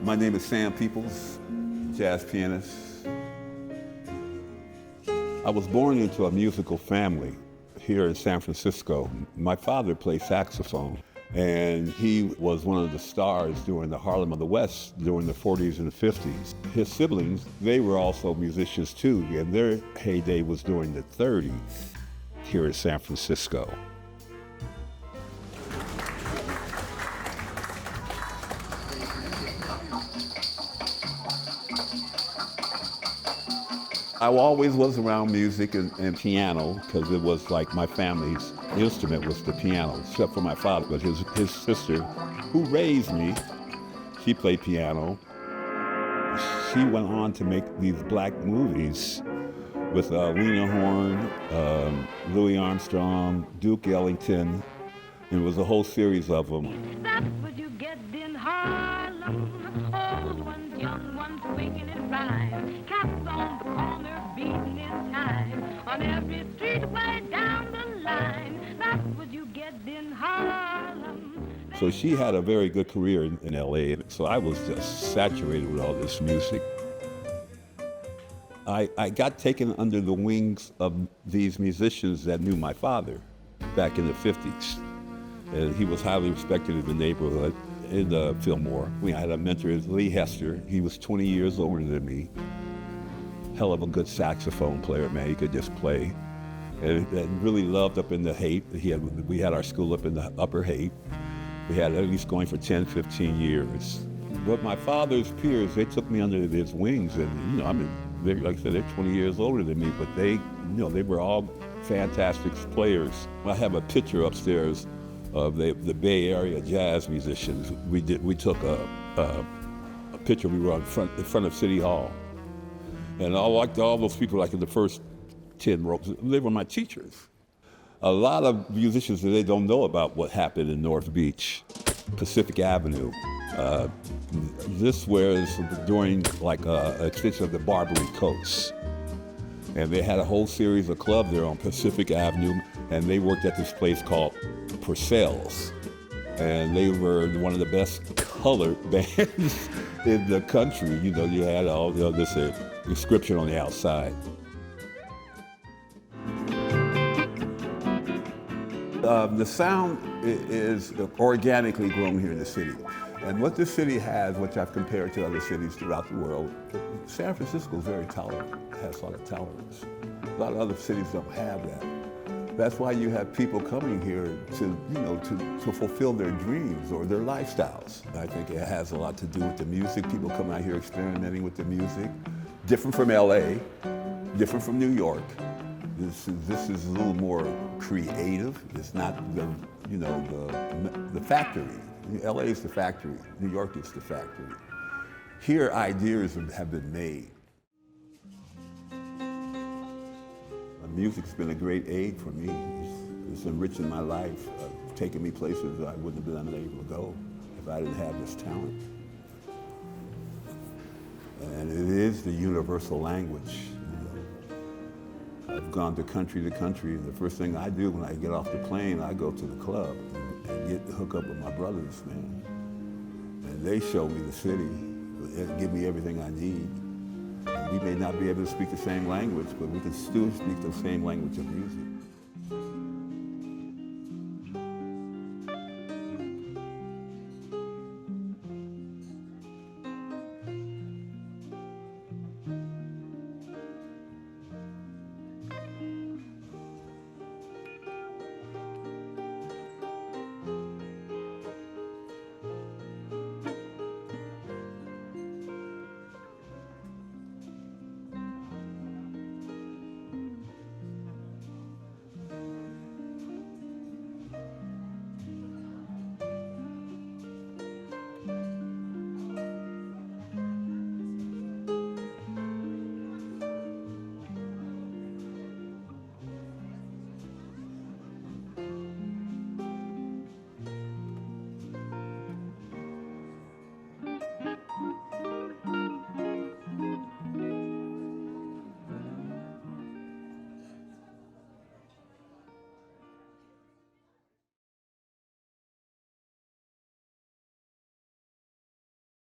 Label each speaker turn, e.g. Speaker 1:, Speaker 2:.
Speaker 1: My name is Sam Peoples, jazz pianist. I was born into a musical family here in San Francisco. My father played saxophone, and he was one of the stars during the Harlem of the West during the 40s and the 50s. His siblings, they were also musicians too, and their heyday was during the 30s here in San Francisco. I always was around music and piano because it was like my family's instrument was the piano, except for my father. But his sister, who raised me, she played piano. She went on to make these black movies with Lena Horne, Louis Armstrong, Duke Ellington. And it was a whole series of them.
Speaker 2: That's what you get in Harlem. Old ones, young ones, swinging it rhyme. Cats on the corner beating in time. On every street way down the line. That's what you get in Harlem.
Speaker 1: So she had a very good career in LA. So I was just saturated with all this music. I got taken under the wings of these musicians that knew my father back in the 50s. And he was highly respected in the neighborhood in Fillmore. We had a mentor, Lee Hester. He was 20 years older than me. Hell of a good saxophone player, man. He could just play. And really loved up in the Haight. We had our school up in the Upper Haight. We had at least going for 10, 15 years. But my father's peers, they took me under his wings. And, I mean, like I said, they're 20 years older than me, but they were all fantastic players. I have a picture upstairs of the Bay Area jazz musicians. We took a picture. We were in front of City Hall, and all those people, like in the first 10 rows, they were my teachers. A lot of musicians, they don't know about what happened in North Beach, Pacific Avenue. This was during like an extension of the Barbary Coast. And they had a whole series of clubs there on Pacific Avenue, and they worked at this place called Purcell's. And they were one of the best colored bands in the country. You had all this inscription on the outside. The sound is organically grown here in the city. And what this city has, which I've compared to other cities throughout the world, San Francisco is very tolerant, has a lot of tolerance. A lot of other cities don't have that. That's why you have people coming here to fulfill their dreams or their lifestyles. I think it has a lot to do with the music. People come out here experimenting with the music. Different from LA, different from New York. This is a little more creative. It's not the factory. LA is the factory. New York is the factory. Here, ideas have been made. Music's been a great aid for me. It's enriching my life, taking me places I wouldn't have been able to go if I didn't have this talent. And it is the universal language. I've gone to country, and the first thing I do when I get off the plane, I go to the club and hook up with my brothers, man. And they show me the city, and give me everything I need. And we may not be able to speak the same language, but we can still speak the same language of music.